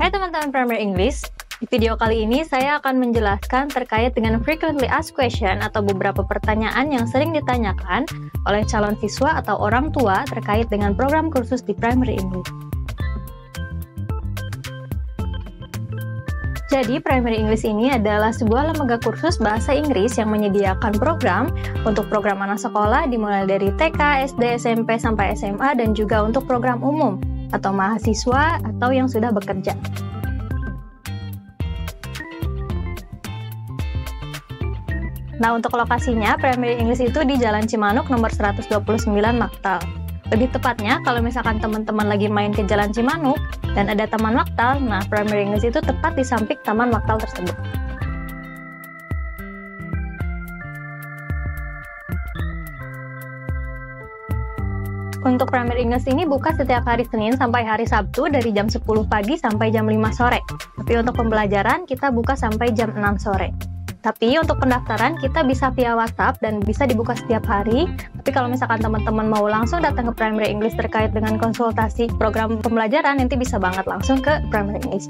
Hai teman-teman Primary English, di video kali ini saya akan menjelaskan terkait dengan frequently asked question atau beberapa pertanyaan yang sering ditanyakan oleh calon siswa atau orang tua terkait dengan program kursus di Primary English. Jadi, Primary English ini adalah sebuah lembaga kursus bahasa Inggris yang menyediakan program untuk program anak sekolah dimulai dari TK, SD, SMP, sampai SMA, dan juga untuk program umum atau mahasiswa atau yang sudah bekerja. Nah, untuk lokasinya, Primary English itu di Jalan Cimanuk nomor 129 Maktal. Lebih tepatnya, kalau misalkan teman-teman lagi main ke Jalan Cimanuk dan ada Taman Maktal, nah Primary English itu tepat di samping Taman Maktal tersebut. Untuk Primary English ini buka setiap hari Senin sampai hari Sabtu dari jam 10 pagi sampai jam 5 sore. Tapi untuk pembelajaran kita buka sampai jam 6 sore. Tapi untuk pendaftaran kita bisa via WhatsApp dan bisa dibuka setiap hari. Tapi kalau misalkan teman-teman mau langsung datang ke Primary English terkait dengan konsultasi program pembelajaran, nanti bisa banget langsung ke Primary English.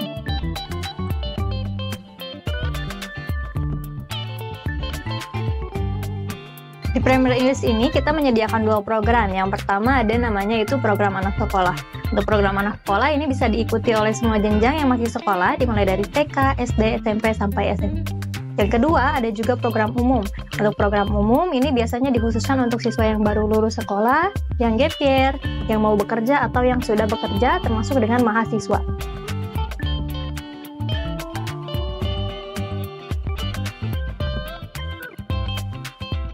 Di Primary English ini kita menyediakan dua program. Yang pertama ada namanya itu program anak sekolah. Untuk program anak sekolah ini bisa diikuti oleh semua jenjang yang masih sekolah, dimulai dari TK, SD, SMP, sampai SMA. Yang kedua ada juga program umum. Untuk program umum ini biasanya dikhususkan untuk siswa yang baru lulus sekolah, yang gap year, yang mau bekerja atau yang sudah bekerja, termasuk dengan mahasiswa.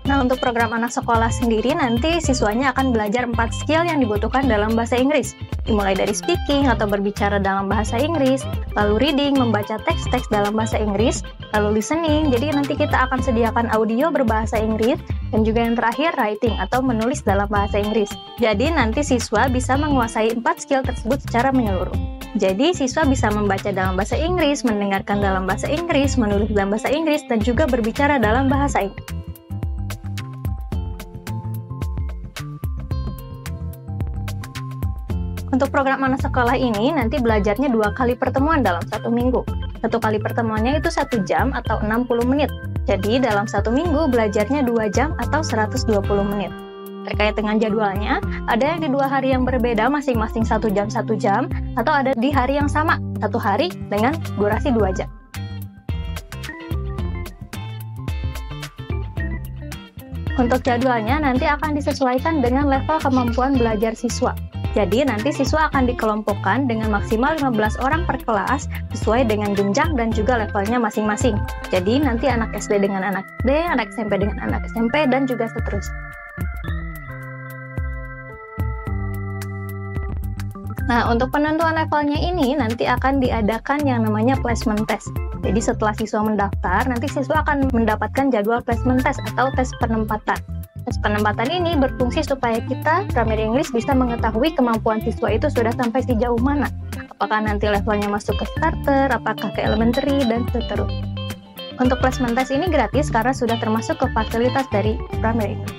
Nah, untuk program anak sekolah sendiri nanti siswanya akan belajar 4 skill yang dibutuhkan dalam bahasa Inggris. Dimulai dari speaking atau berbicara dalam bahasa Inggris, lalu reading, membaca teks-teks dalam bahasa Inggris, lalu listening, jadi nanti kita akan sediakan audio berbahasa Inggris, dan juga yang terakhir writing atau menulis dalam bahasa Inggris. Jadi nanti siswa bisa menguasai 4 skill tersebut secara menyeluruh. Jadi siswa bisa membaca dalam bahasa Inggris, mendengarkan dalam bahasa Inggris, menulis dalam bahasa Inggris, dan juga berbicara dalam bahasa Inggris. Untuk program anak sekolah ini nanti belajarnya 2 kali pertemuan dalam 1 minggu. 1 kali pertemuannya itu 1 jam atau 60 menit. Jadi dalam 1 minggu belajarnya 2 jam atau 120 menit. Terkait dengan jadwalnya, ada yang di 2 hari yang berbeda masing-masing 1 jam, atau ada di hari yang sama, 1 hari dengan durasi 2 jam. Untuk jadwalnya nanti akan disesuaikan dengan level kemampuan belajar siswa. Jadi nanti siswa akan dikelompokkan dengan maksimal 15 orang per kelas sesuai dengan jenjang dan juga levelnya masing-masing. Jadi nanti anak SD dengan anak SD, anak SMP dengan anak SMP, dan juga seterusnya. Nah, untuk penentuan levelnya ini nanti akan diadakan yang namanya placement test. Jadi setelah siswa mendaftar, nanti siswa akan mendapatkan jadwal placement test atau tes penempatan. Tes penempatan ini berfungsi supaya kita, Primary English, bisa mengetahui kemampuan siswa itu sudah sampai sejauh mana. Apakah nanti levelnya masuk ke starter, apakah ke elementary, dan seterusnya. Untuk placement test ini gratis karena sudah termasuk ke fasilitas dari Primary English.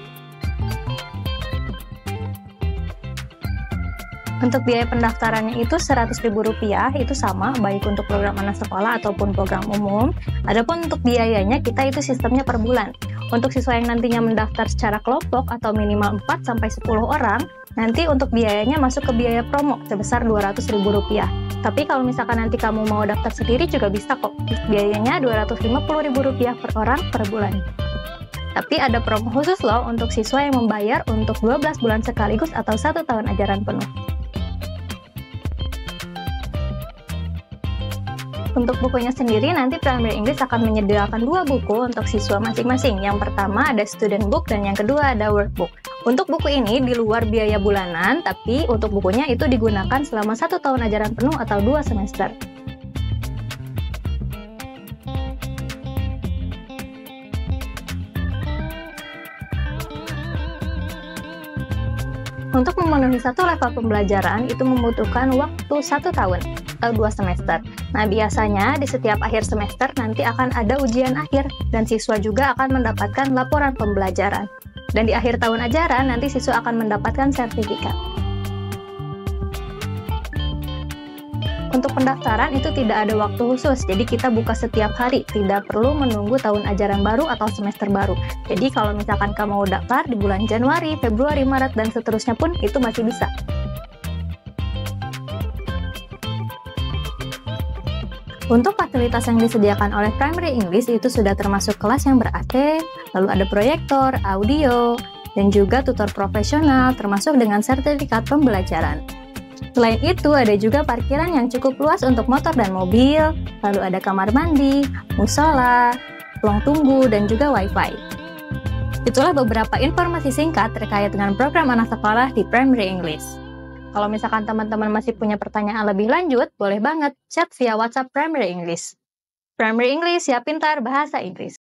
Untuk biaya pendaftarannya itu Rp100.000, itu sama baik untuk program anak sekolah ataupun program umum. Adapun untuk biayanya kita itu sistemnya per bulan. Untuk siswa yang nantinya mendaftar secara kelompok atau minimal 4-10 orang, nanti untuk biayanya masuk ke biaya promo sebesar Rp200.000. Tapi kalau misalkan nanti kamu mau daftar sendiri juga bisa kok. Biayanya Rp250.000 per orang per bulan. Tapi ada promo khusus loh untuk siswa yang membayar untuk 12 bulan sekaligus atau 1 tahun ajaran penuh. Untuk bukunya sendiri, nanti Primary English akan menyediakan 2 buku untuk siswa masing-masing. Yang pertama ada student book dan yang kedua ada workbook. Untuk buku ini di luar biaya bulanan, tapi untuk bukunya itu digunakan selama 1 tahun ajaran penuh atau 2 semester. Untuk memenuhi 1 level pembelajaran itu membutuhkan waktu 1 tahun atau 2 semester. Nah, biasanya di setiap akhir semester nanti akan ada ujian akhir dan siswa juga akan mendapatkan laporan pembelajaran. Dan di akhir tahun ajaran nanti siswa akan mendapatkan sertifikat. Untuk pendaftaran itu tidak ada waktu khusus, jadi kita buka setiap hari, tidak perlu menunggu tahun ajaran baru atau semester baru. Jadi kalau misalkan kamu mau daftar di bulan Januari, Februari, Maret, dan seterusnya pun itu masih bisa. Untuk fasilitas yang disediakan oleh Primary English itu sudah termasuk kelas yang ber-AC, lalu ada proyektor, audio, dan juga tutor profesional termasuk dengan sertifikat pembelajaran. Selain itu, ada juga parkiran yang cukup luas untuk motor dan mobil, lalu ada kamar mandi, musola, ruang tunggu, dan juga wifi. Itulah beberapa informasi singkat terkait dengan program anak sekolah di Primary English. Kalau misalkan teman-teman masih punya pertanyaan lebih lanjut, boleh banget chat via WhatsApp Primary English. Primary English, ya pintar bahasa Inggris.